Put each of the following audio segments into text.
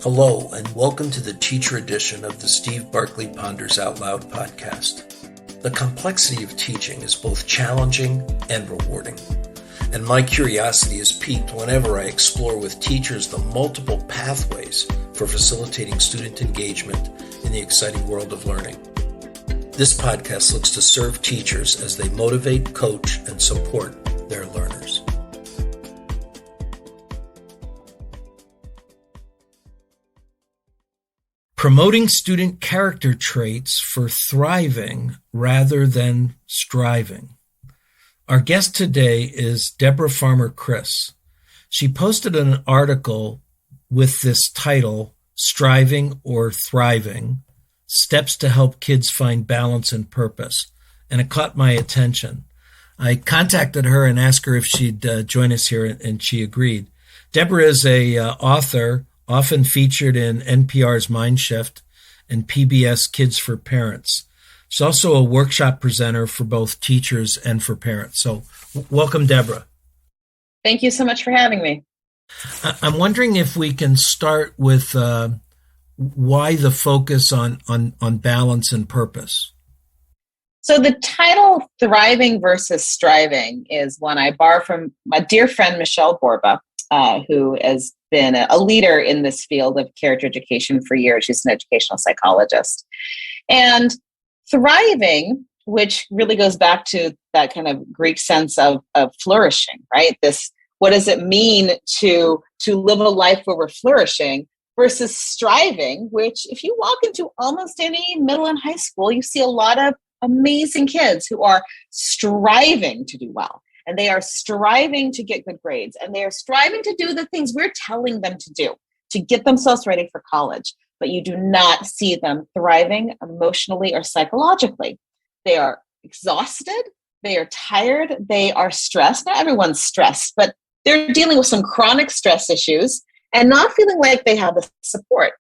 Hello, and welcome to the teacher edition of the Steve Barkley Ponders Out Loud podcast. The complexity of teaching is both challenging and rewarding, and my curiosity is piqued whenever I explore with teachers the multiple pathways for facilitating student engagement in the exciting world of learning. This podcast looks to serve teachers as they motivate, coach, and support their learners. Promoting student character traits for thriving rather than striving. Our guest today is Deborah Farmer-Criss. She posted an article with this title, Striving or Thriving, Steps to Help Kids Find Balance and Purpose, and it caught my attention. I contacted her and asked her if she'd join us here, and she agreed. Deborah is a author, often featured in NPR's Mind Shift and PBS Kids for Parents. She's also a workshop presenter for both teachers and for parents. So welcome, Deborah. Thank you so much for having me. I'm wondering if we can start with why the focus on balance and purpose. So the title, Thriving versus Striving, is one I borrow from my dear friend, Michelle Borba, who has been a leader in this field of character education for years. She's an educational psychologist. And thriving, which really goes back to that kind of Greek sense of flourishing, right? What does it mean to live a life where we're flourishing versus striving, which if you walk into almost any middle and high school, you see a lot of amazing kids who are striving to do well. And they are striving to get good grades, and they are striving to do the things we're telling them to do to get themselves ready for college. But you do not see them thriving emotionally or psychologically. They are exhausted, they are tired, they are stressed. Not everyone's stressed, but they're dealing with some chronic stress issues and not feeling like they have the support.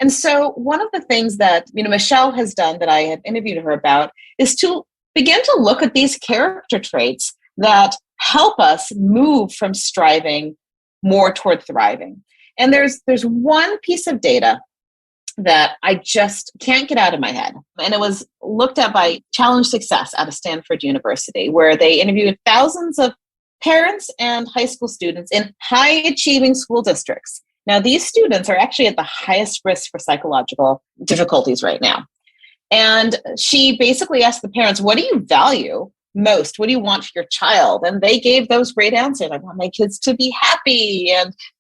And so one of the things that Michelle has done that I have interviewed her about is to begin to look at these character traits that help us move from striving more toward thriving. And there's one piece of data that I just can't get out of my head. And it was looked at by Challenge Success out of Stanford University, where they interviewed thousands of parents and high school students in high-achieving school districts. Now, these students are actually at the highest risk for psychological difficulties right now. And she basically asked the parents, what do you value most? What do you want for your child? And they gave those great answers. I want my kids to be happy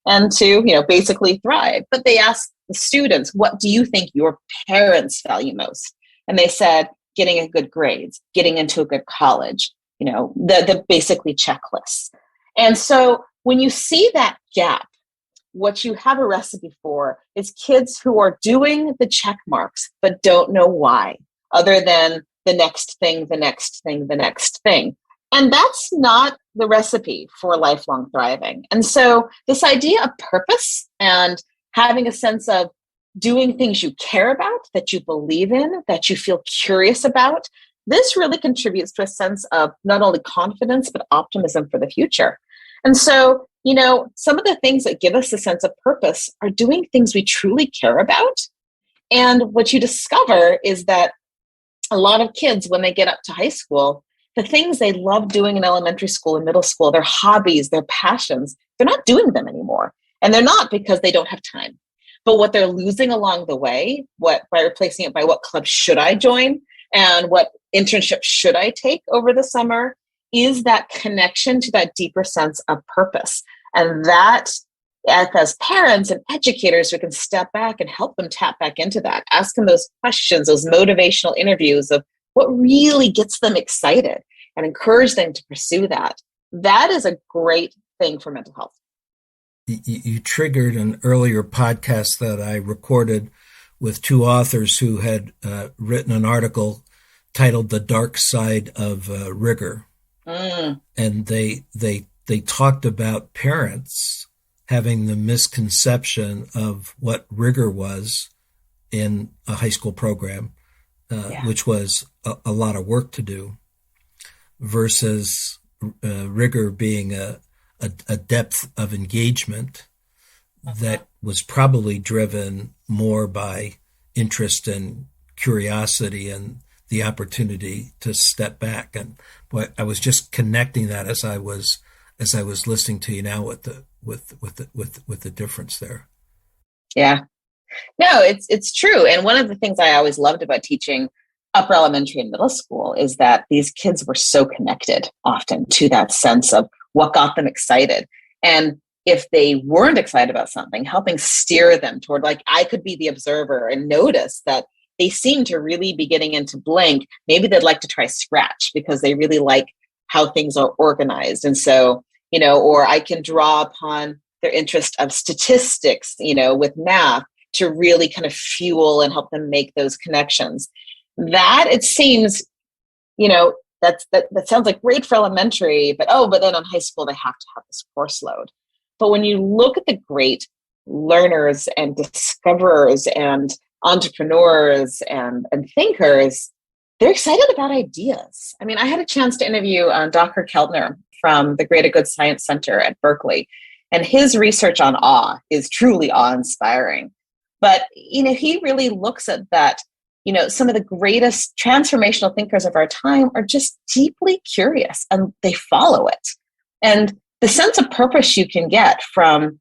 and to, basically thrive. But they asked the students, what do you think your parents value most? And they said, getting a good grades, getting into a good college, the basically checklists. And so when you see that gap, what you have a recipe for is kids who are doing the check marks, but don't know why, other than the next thing, the next thing, the next thing. And that's not the recipe for lifelong thriving. And so this idea of purpose and having a sense of doing things you care about, that you believe in, that you feel curious about, this really contributes to a sense of not only confidence, but optimism for the future. And so, some of the things that give us a sense of purpose are doing things we truly care about. And what you discover is that a lot of kids, when they get up to high school, the things they love doing in elementary school and middle school, their hobbies, their passions, they're not doing them anymore. And they're not because they don't have time. But what they're losing along the way, by replacing it by what club should I join and what internship should I take over the summer, is that connection to that deeper sense of purpose. And that, as parents and educators, we can step back and help them tap back into that, ask them those questions, those motivational interviews of what really gets them excited and encourage them to pursue that. That is a great thing for mental health. You triggered an earlier podcast that I recorded with two authors who had written an article titled The Dark Side of Rigor. And they talked about parents having the misconception of what rigor was in a high school program, which was a lot of work to do, versus rigor being a depth of engagement that was probably driven more by interest and curiosity and the opportunity to step back. And boy, I was just connecting that as I was listening to you now with the difference there. Yeah. No, it's true. And one of the things I always loved about teaching upper elementary and middle school is that these kids were so connected often to that sense of what got them excited. And if they weren't excited about something, helping steer them toward, like, I could be the observer and notice that they seem to really be getting into blank. Maybe they'd like to try Scratch because they really like how things are organized. And so, or I can draw upon their interest of statistics, with math to really kind of fuel and help them make those connections. That, it seems, that sounds like great for elementary, but then on high school, they have to have this course load. But when you look at the great learners and discoverers and entrepreneurs and thinkers, they're excited about ideas. I mean, I had a chance to interview Dr. Keltner from the Greater Good Science Center at Berkeley, and his research on awe is truly awe-inspiring. But, he really looks at that, some of the greatest transformational thinkers of our time are just deeply curious and they follow it. And the sense of purpose you can get from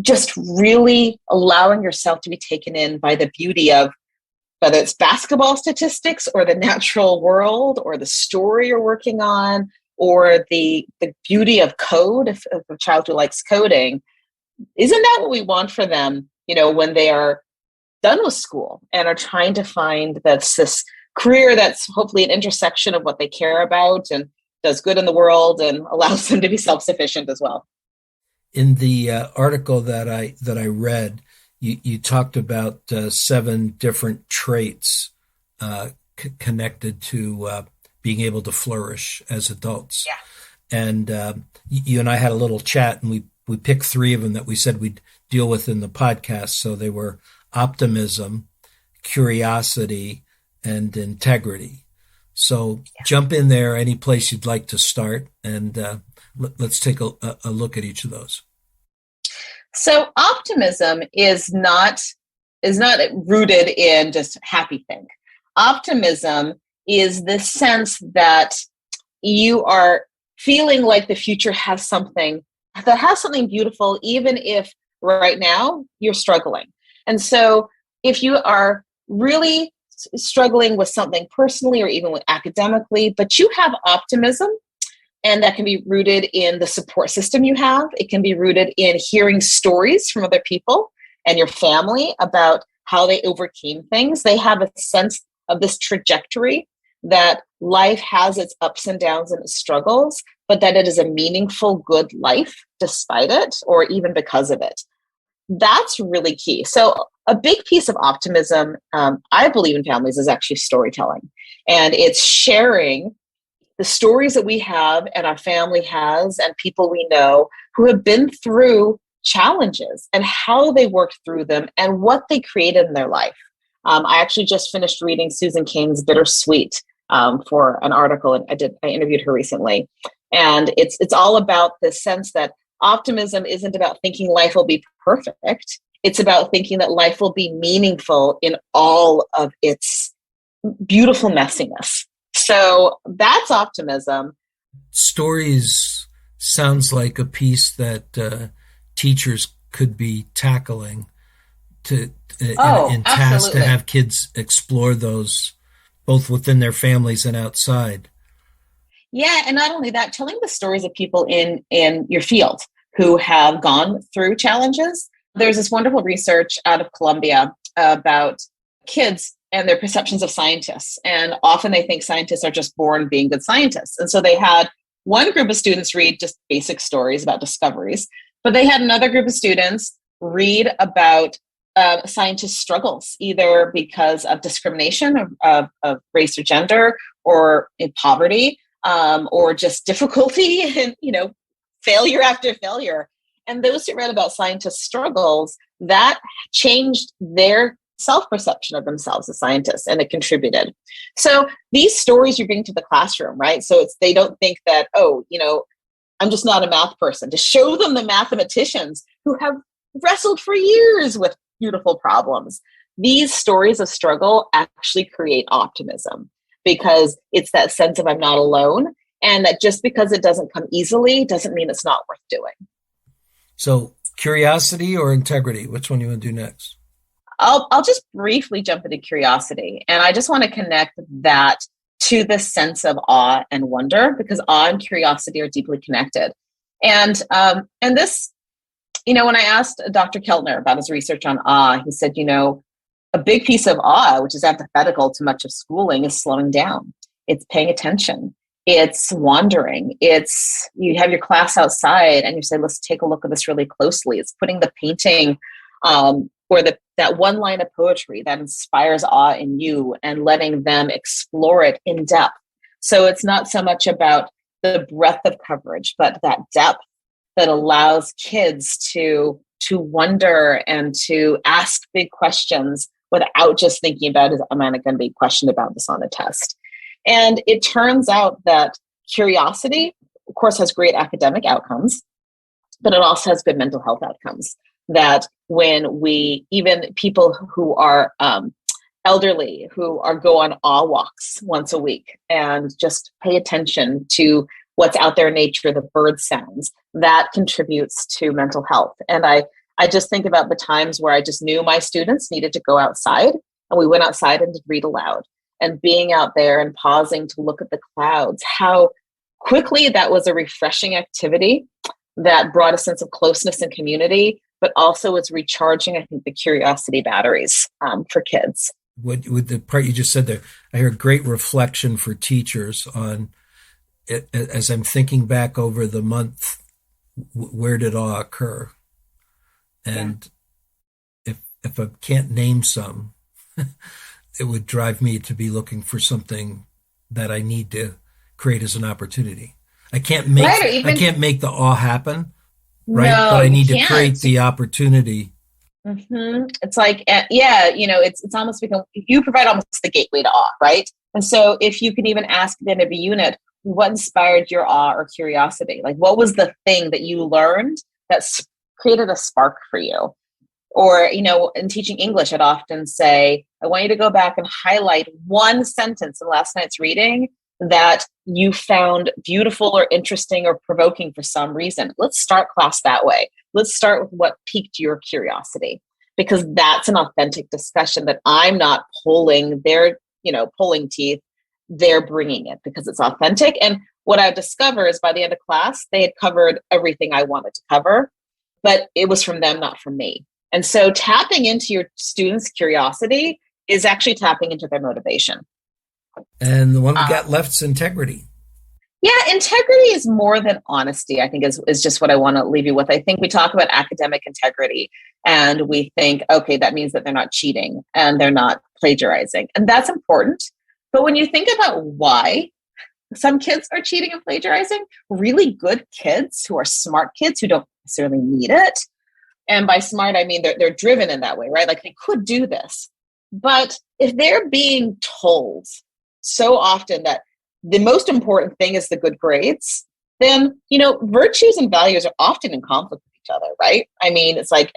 just really allowing yourself to be taken in by the beauty of, whether it's basketball statistics or the natural world or the story you're working on, or the beauty of code, if a child who likes coding, isn't that what we want for them, when they are done with school and are trying to find this career that's hopefully an intersection of what they care about and does good in the world and allows them to be self-sufficient as well. In the article that I read, you talked about 7 different traits connected to being able to flourish as adults. Yeah. And you and I had a little chat, and we picked 3 of them that we said we'd deal with in the podcast. So they were optimism, curiosity, and integrity. So jump in there any place you'd like to start, and let's take a look at each of those. So optimism is not rooted in just happy think. Optimism is the sense that you are feeling like the future has something beautiful, even if right now you're struggling. And so if you are really struggling with something personally or even with academically, but you have optimism, and that can be rooted in the support system you have. It can be rooted in hearing stories from other people and your family about how they overcame things. They have a sense of this trajectory that life has its ups and downs and its struggles, but that it is a meaningful, good life despite it, or even because of it. That's really key. So a big piece of optimism, I believe in families, is actually storytelling. And it's sharing the stories that we have and our family has and people we know who have been through challenges and how they worked through them and what they created in their life. I actually just finished reading Susan Cain's Bittersweet for an article, and I interviewed her recently. And it's all about the sense that optimism isn't about thinking life will be perfect. It's about thinking that life will be meaningful in all of its beautiful messiness. So that's optimism. Stories sounds like a piece that teachers could be tackling in tasks to have kids explore those both within their families and outside. Yeah, and not only that, telling the stories of people in your field who have gone through challenges. There's this wonderful research out of Columbia about kids and their perceptions of scientists. And often they think scientists are just born being good scientists. And so they had one group of students read just basic stories about discoveries, but they had another group of students read about scientists' struggles, either because of discrimination of race or gender, or in poverty, or just difficulty and, failure after failure. And those who read about scientists' struggles, that changed their self-perception of themselves as scientists, and it contributed. So these stories you bring to the classroom, right? So they don't think that, I'm just not a math person. To show them the mathematicians who have wrestled for years with beautiful problems. These stories of struggle actually create optimism because it's that sense of I'm not alone, and that just because it doesn't come easily doesn't mean it's not worth doing. So curiosity or integrity? Which one do you want to do next? I'll just briefly jump into curiosity. And I just want to connect that to the sense of awe and wonder, because awe and curiosity are deeply connected. And this, when I asked Dr. Keltner about his research on awe, he said, a big piece of awe, which is antithetical to much of schooling, is slowing down. It's paying attention. It's wandering. It's, you have your class outside and you say, let's take a look at this really closely. It's putting the painting or that one line of poetry that inspires awe in you and letting them explore it in depth. So it's not so much about the breadth of coverage, but that depth that allows kids to wonder and to ask big questions without just thinking about, am I going to be questioned about this on a test? And it turns out that curiosity, of course, has great academic outcomes, but it also has good mental health outcomes. That when even people who are elderly, who go on awe walks once a week and just pay attention to what's out there in nature, the bird sounds, that contributes to mental health. And I just think about the times where I just knew my students needed to go outside, and we went outside and did read aloud. And being out there and pausing to look at the clouds, how quickly that was a refreshing activity that brought a sense of closeness and community, but also it's recharging, I think, the curiosity batteries for kids. With the part you just said there, I hear great reflection for teachers on it, as I'm thinking back over the month, where did awe occur? And if I can't name some, it would drive me to be looking for something that I need to create as an opportunity. I can't make the awe happen, right? No, but I need to create the opportunity. Mm-hmm. It's like, it's almost become, you provide almost the gateway to awe, right? And so if you can even ask them every unit, what inspired your awe or curiosity? Like, what was the thing that you learned that created a spark for you? Or, in teaching English, I'd often say, I want you to go back and highlight one sentence in last night's reading that you found beautiful or interesting or provoking for some reason. Let's start class that way. Let's start with what piqued your curiosity, because that's an authentic discussion that I'm not pulling their, pulling teeth. They're bringing it because it's authentic. And what I discover is by the end of class, they had covered everything I wanted to cover, but it was from them, not from me. And so tapping into your students' curiosity is actually tapping into their motivation. And the one we got left is integrity. Yeah, integrity is more than honesty, I think is just what I want to leave you with. I think we talk about academic integrity and we think, okay, that means that they're not cheating and they're not plagiarizing. And that's important. But when you think about why some kids are cheating and plagiarizing, really good kids who are smart kids who don't necessarily need it. And by smart, I mean they're driven in that way, right? Like they could do this. But if they're being told so often that the most important thing is the good grades, then, virtues and values are often in conflict with each other, right? I mean, it's like,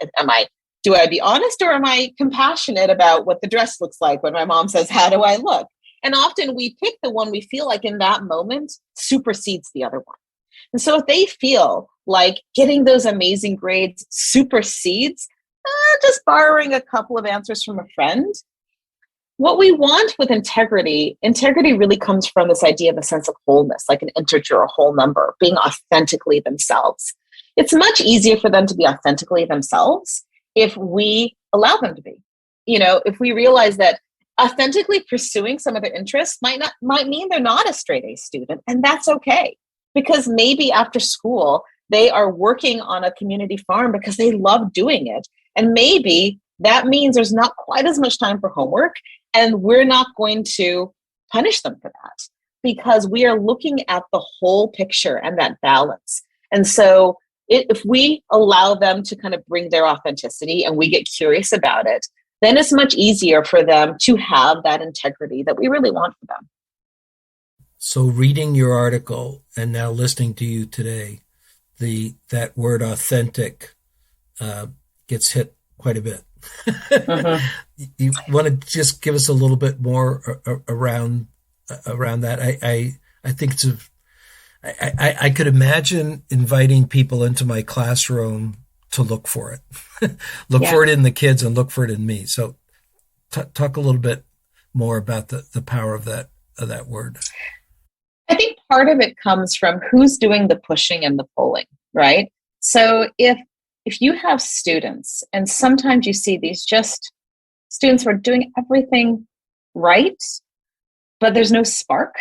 do I be honest or am I compassionate about what the dress looks like when my mom says, how do I look? And often we pick the one we feel like in that moment supersedes the other one. And so if they feel like getting those amazing grades supersedes just borrowing a couple of answers from a friend, what we want with integrity really comes from this idea of a sense of wholeness, like an integer or a whole number, being authentically themselves. It's much easier for them to be authentically themselves if we allow them to be. If we realize that authentically pursuing some of their interests might mean they're not a straight A student, and that's okay. Because maybe after school, they are working on a community farm because they love doing it. And maybe that means there's not quite as much time for homework, and we're not going to punish them for that because we are looking at the whole picture and that balance. And so if we allow them to kind of bring their authenticity and we get curious about it, then it's much easier for them to have that integrity that we really want for them. So reading your article and now listening to you today, that word authentic gets hit quite a bit. Mm-hmm. You want to just give us a little bit more around that? I think I could imagine inviting people into my classroom to look for it, look for it in the kids and look for it in me. So talk a little bit more about the power of that word. I think part of it comes from who's doing the pushing and the pulling, right? So if you have students, and sometimes you see these just students who are doing everything right, but there's no spark.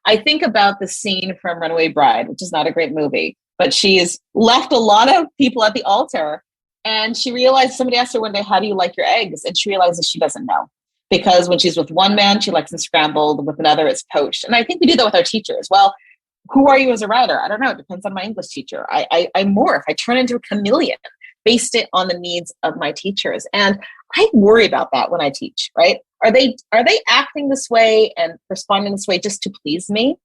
I think about the scene from Runaway Bride, which is not a great movie, but she's left a lot of people at the altar, and she realized, somebody asked her one day, how do you like your eggs? And she realizes she doesn't know. Because when she's with one man, she likes them scrambled. With another, it's poached. And I think we do that with our teachers. Well, who are you as a writer? I don't know. It depends on my English teacher. I morph. I turn into a chameleon based it on the needs of my teachers. And I worry about that when I teach, right? Are they acting this way and responding this way just to please me?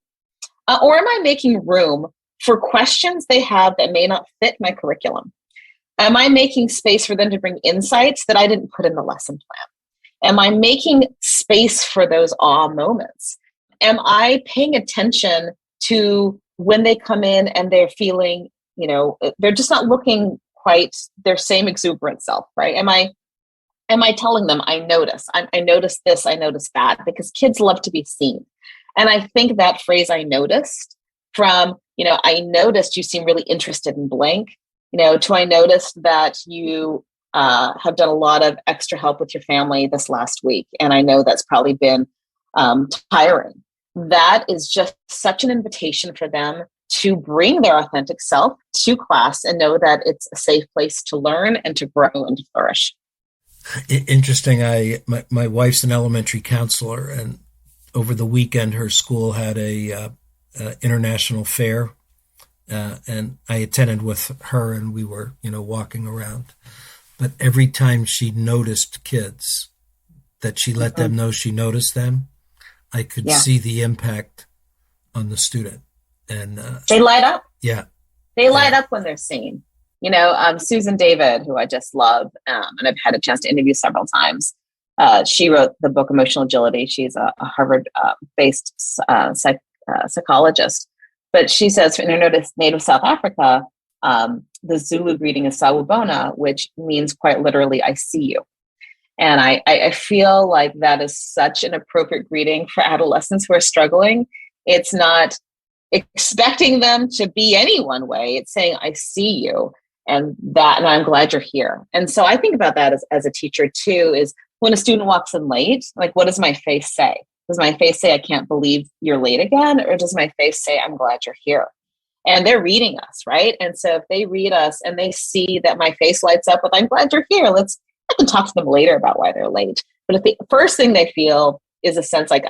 Or am I making room for questions they have that may not fit my curriculum? Am I making space for them to bring insights that I didn't put in the lesson plan? Am I making space for those awe moments? Am I paying attention to when they come in and they're feeling, they're just not looking quite their same exuberant self, right? Am I telling them, I notice this, I notice that, because kids love to be seen. And I think that phrase, I noticed, from, I noticed you seem really interested in blank, to I noticed that you have done a lot of extra help with your family this last week. And I know that's probably been tiring. That is just such an invitation for them to bring their authentic self to class and know that it's a safe place to learn and to grow and to flourish. Interesting. My wife's an elementary counselor, and over the weekend, her school had a international fair, and I attended with her, and we were, walking around. But every time she noticed kids, that she let them know she noticed them, I could see the impact on the student. And they light up. Yeah. They light up when they're seen. Susan David, who I just love, and I've had a chance to interview several times. She wrote the book Emotional Agility. She's a Harvard-based psychologist. But she says in her native South Africa, the Zulu greeting is Sawubona, which means quite literally, I see you. And I feel like that is such an appropriate greeting for adolescents who are struggling. It's not expecting them to be any one way. It's saying, I see you, and I'm glad you're here. And so I think about that as a teacher too, is when a student walks in late, like, what does my face say? Does my face say, I can't believe you're late again? Or does my face say, I'm glad you're here? And they're reading us, right? And so if they read us and they see that my face lights up with, I'm glad you're here, I can talk to them later about why they're late. But if the first thing they feel is a sense like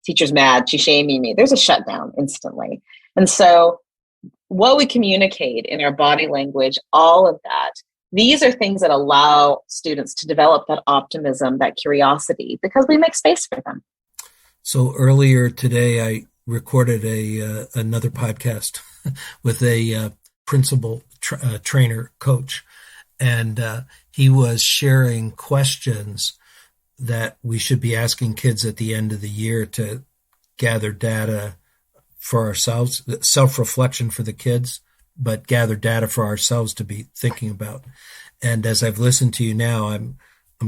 teacher's mad, she's shaming me, there's a shutdown instantly. And so what we communicate in our body language, all of that, these are things that allow students to develop that optimism, that curiosity, because we make space for them. So earlier today, I recorded another podcast with a principal trainer coach, and he was sharing questions that we should be asking kids at the end of the year to gather data for ourselves, self-reflection for the kids, but gather data for ourselves to be thinking about. And as I've listened to you now, I'm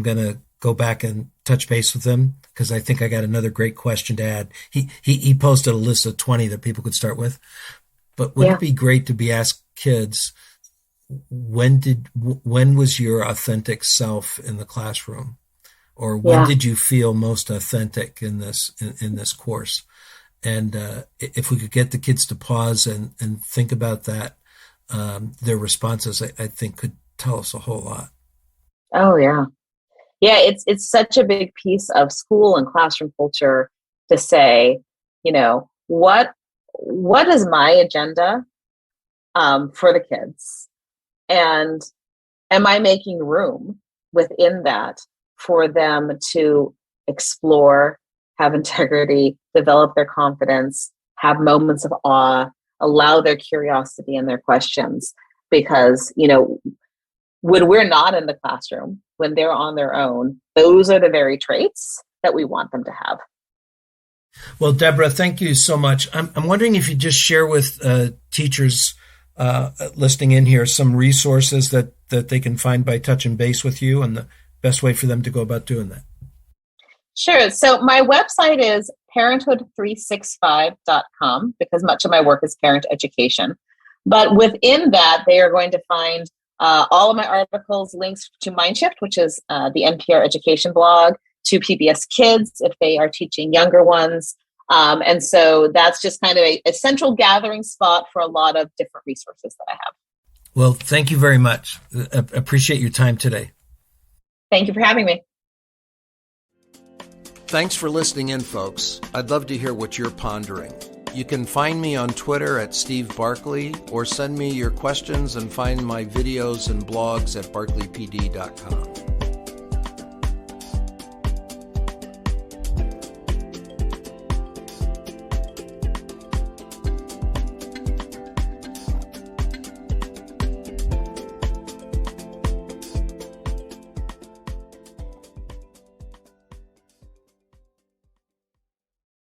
going to go back and touch base with him, because I think I got another great question to add. He posted a list of 20 that people could start with. But wouldn't it be great to be asked kids, when was your authentic self in the classroom? Or when did you feel most authentic in this course? And if we could get the kids to pause and think about that, their responses, I think, could tell us a whole lot. Oh, yeah. Yeah, it's such a big piece of school and classroom culture to say, what is my agenda for the kids? And am I making room within that for them to explore, have integrity, develop their confidence, have moments of awe, allow their curiosity and their questions? Because, when we're not in the classroom, when they're on their own, those are the very traits that we want them to have. Well, Deborah, thank you so much. I'm wondering if you just share with teachers listening in here some resources that they can find by touching base with you and the best way for them to go about doing that. Sure. So my website is parenthood365.com because much of my work is parent education. But within that, they are going to find all of my articles, links to Mindshift, which is the NPR education blog, to PBS Kids if they are teaching younger ones. And so that's just kind of a central gathering spot for a lot of different resources that I have. Well, thank you very much. Appreciate your time today. Thank you for having me. Thanks for listening in, folks. I'd love to hear what you're pondering. You can find me on Twitter at Steve Barkley or send me your questions and find my videos and blogs at barkleypd.com.